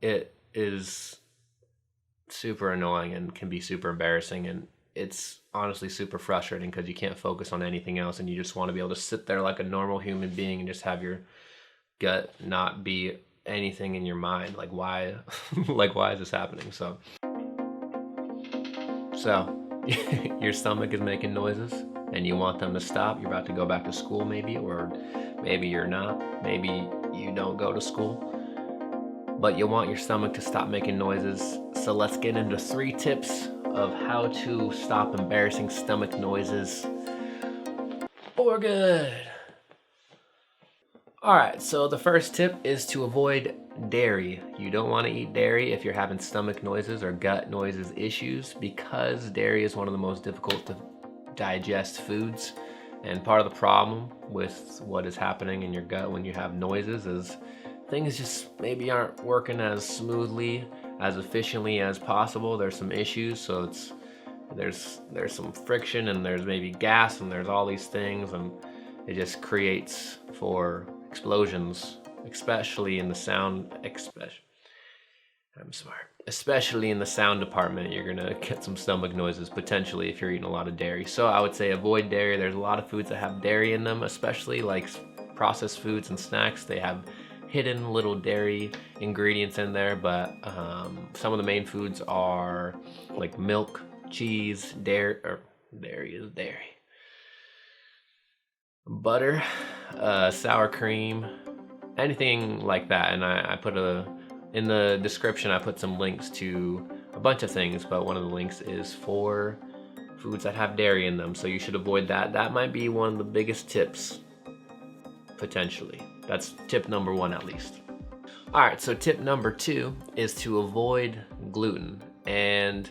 it is super annoying and can be super embarrassing, and it's honestly super frustrating because you can't focus on anything else and you just want to be able to sit there like a normal human being and just have your gut not be anything in your mind. Like why like why is this happening? So your stomach is making noises and you want them to stop. You're about to go back to school maybe, or maybe you're not. Maybe you don't go to school, but you want your stomach to stop making noises. So let's get into 3 tips of how to stop embarrassing stomach noises for good. All right, so the first tip is to avoid dairy. You don't want to eat dairy if you're having stomach noises or gut noises issues, because dairy is one of the most difficult to digest foods. And part of the problem with what is happening in your gut when you have noises is things just maybe aren't working as smoothly, as efficiently as possible. There's some issues, so there's some friction, and there's maybe gas, and there's all these things, and it just creates for explosions, especially in the sound, especially in the sound department. You're gonna get some stomach noises potentially if you're eating a lot of dairy. So I would say avoid dairy. There's a lot of foods that have dairy in them, especially like processed foods and snacks. They have hidden little dairy ingredients in there, but some of the main foods are like milk, cheese, dairy is dairy, butter, sour cream, anything like that. And I put in the description, I put some links to a bunch of things, but one of the links is for foods that have dairy in them, so you should avoid that. That might be one of the biggest tips, potentially. That's tip number 1 at least. All right, so tip number 2 is to avoid gluten. And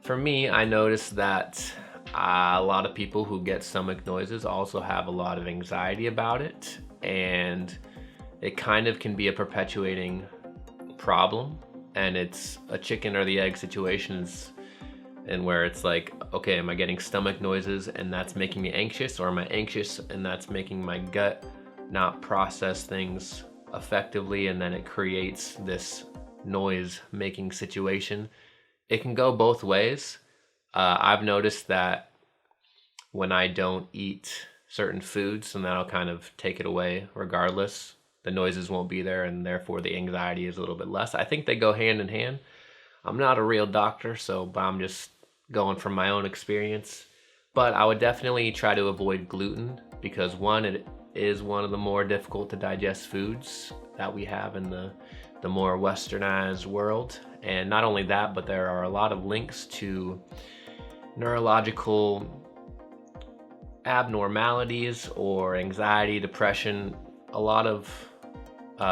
for me, I noticed that a lot of people who get stomach noises also have a lot of anxiety about it, and it kind of can be a perpetuating problem, and it's a chicken or the egg situation, and where it's like, okay, am I getting stomach noises and that's making me anxious, or am I anxious and that's making my gut not process things effectively, and then it creates this noise making situation. It can go both ways. I've noticed that when I don't eat certain foods, and that'll kind of take it away regardless, the noises won't be there, and therefore the anxiety is a little bit less. I think they go hand in hand. I'm not a real doctor, but I'm just going from my own experience. But I would definitely try to avoid gluten, because 1, it is one of the more difficult to digest foods that we have in the more westernized world. And not only that, but there are a lot of links to neurological abnormalities or anxiety, depression. A lot of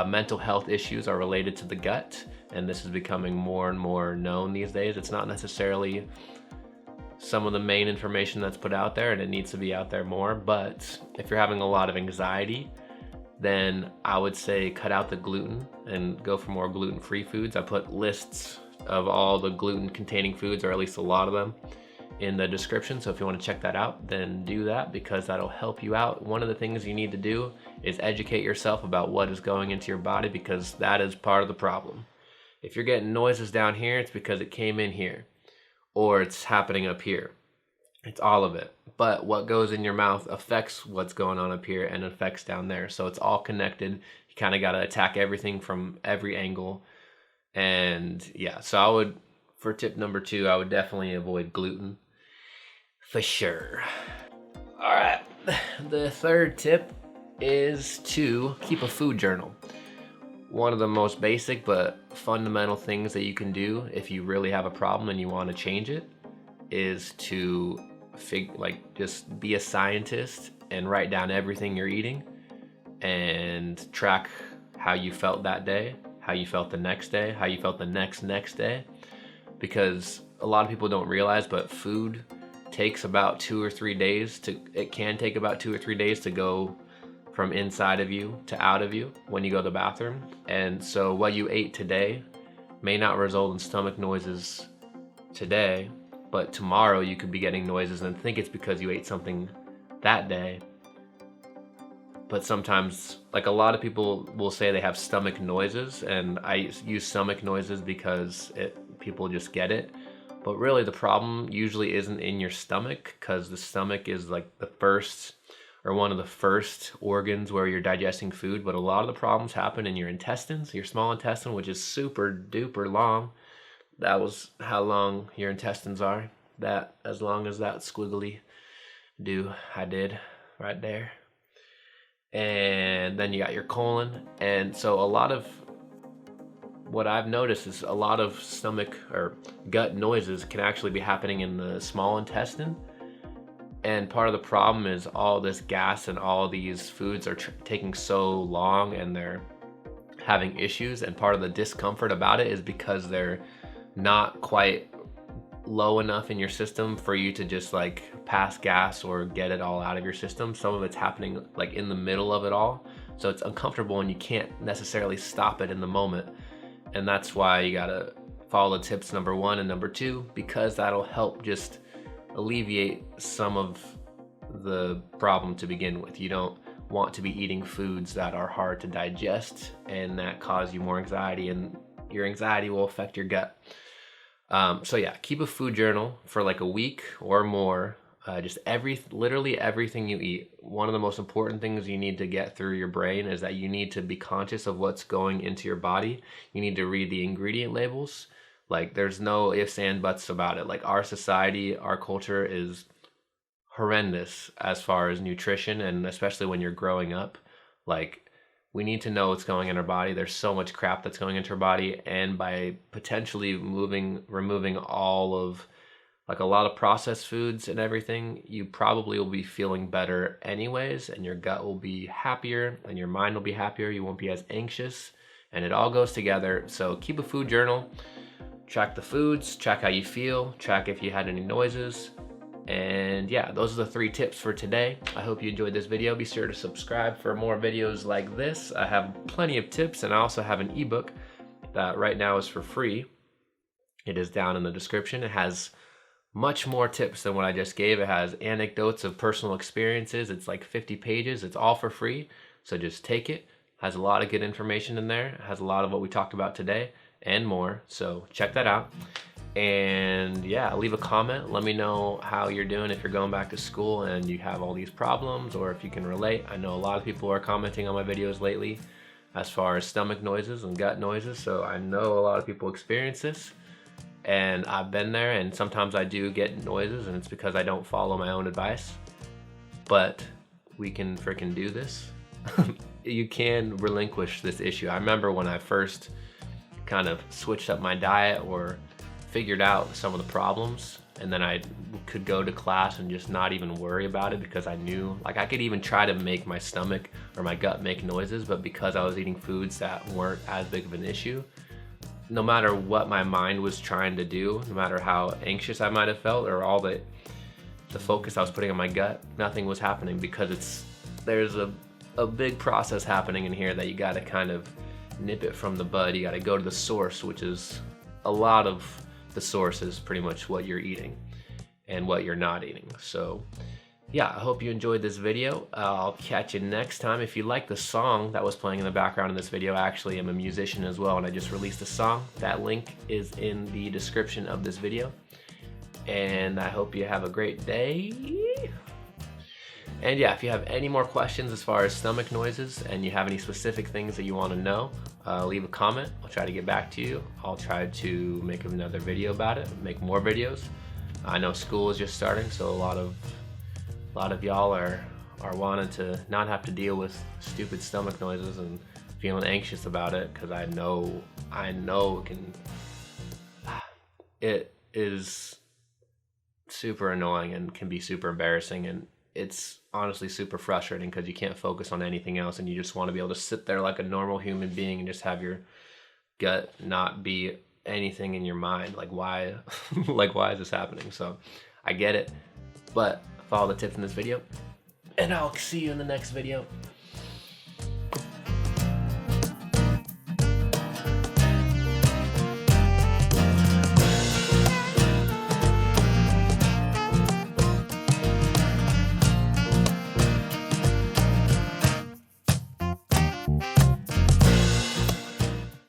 mental health issues are related to the gut, and this is becoming more and more known these days. It's not necessarily some of the main information that's put out there, and it needs to be out there more. But if you're having a lot of anxiety, then I would say cut out the gluten and go for more gluten-free foods. I put lists of all the gluten-containing foods, or at least a lot of them, in the description. So if you want to check that out, then do that, because that'll help you out. One of the things you need to do is educate yourself about what is going into your body, because that is part of the problem. If you're getting noises down here, it's because it came in here, or it's happening up here. It's all of it. But what goes in your mouth affects what's going on up here and affects down there. So it's all connected. You kind of got to attack everything from every angle. And yeah, so for tip number 2, I would definitely avoid gluten for sure. All right, the third tip is to keep a food journal. One of the most basic but fundamental things that you can do if you really have a problem and you want to change it is to just be a scientist and write down everything you're eating and track how you felt that day, how you felt the next day, how you felt the next day. Because a lot of people don't realize, but food takes about 2 or 3 days it can take about 2 or 3 days to go from inside of you to out of you when you go to the bathroom. And so what you ate today may not result in stomach noises today, but tomorrow you could be getting noises and think it's because you ate something that day, but sometimes, like, a lot of people will say they have stomach noises, and I use stomach noises because people just get it. But really the problem usually isn't in your stomach, because the stomach is like the first or one of the first organs where you're digesting food. But a lot of the problems happen in your intestines, your small intestine, which is super duper long. That was how long your intestines are. That, as long as that squiggly do, I did right there. And then you got your colon. And so a lot of what I've noticed is a lot of stomach or gut noises can actually be happening in the small intestine. And part of the problem is all this gas and all these foods are taking so long, and they're having issues. And part of the discomfort about it is because they're not quite low enough in your system for you to just like pass gas or get it all out of your system. Some of it's happening like in the middle of it all. So it's uncomfortable and you can't necessarily stop it in the moment. And that's why you gotta follow the tips number 1 and number 2, because that'll help just alleviate some of the problem to begin with. You don't want to be eating foods that are hard to digest and that cause you more anxiety, and your anxiety will affect your gut. So yeah, keep a food journal for like a week or more. Just literally everything you eat. One of the most important things you need to get through your brain is that you need to be conscious of what's going into your body. You need to read the ingredient labels. Like, there's no ifs and buts about it. Like, our society, our culture is horrendous as far as nutrition, and especially when you're growing up. Like, we need to know what's going in our body. There's so much crap that's going into our body, and by potentially removing all of like a lot of processed foods and everything, you probably will be feeling better anyways, and your gut will be happier and your mind will be happier. You won't be as anxious, and it all goes together. So keep a food journal, track the foods, track how you feel, track if you had any noises. And yeah, those are the 3 tips for today. I hope you enjoyed this video. Be sure to subscribe for more videos like this. I have plenty of tips, and I also have an ebook that right now is for free. It is down in the description. It has much more tips than what I just gave. It has anecdotes of personal experiences. It's like 50 pages. It's all for free. So just take it. Has a lot of good information in there. It has a lot of what we talked about today and more. So check that out. And yeah, leave a comment. Let me know how you're doing if you're going back to school and you have all these problems, or if you can relate. I know a lot of people are commenting on my videos lately as far as stomach noises and gut noises. So I know a lot of people experience this. And I've been there, and sometimes I do get noises, and it's because I don't follow my own advice. But we can freaking do this. You can relinquish this issue. I remember when I first kind of switched up my diet or figured out some of the problems, and then I could go to class and just not even worry about it, because I knew, like, I could even try to make my stomach or my gut make noises, but because I was eating foods that weren't as big of an issue, no matter what my mind was trying to do, no matter how anxious I might have felt or all the focus I was putting on my gut, nothing was happening, because there's a big process happening in here that you gotta kind of nip it from the bud. You gotta go to the source, which is a lot of the source is pretty much what you're eating and what you're not eating. So yeah, I hope you enjoyed this video. I'll catch you next time. If you like the song that was playing in the background in this video, I actually am a musician as well, and I just released a song. That link is in the description of this video. And I hope you have a great day. And yeah, if you have any more questions as far as stomach noises, and you have any specific things that you want to know, leave a comment. I'll try to get back to you. I'll try to make another video about it, make more videos. I know school is just starting, so a lot of y'all are wanting to not have to deal with stupid stomach noises and feeling anxious about it, because I know it is super annoying and can be super embarrassing, and it's honestly super frustrating because you can't focus on anything else, and you just want to be able to sit there like a normal human being and just have your gut not be anything in your mind. Like, why like, why is this happening? So I get it, but follow the tips in this video, and I'll see you in the next video.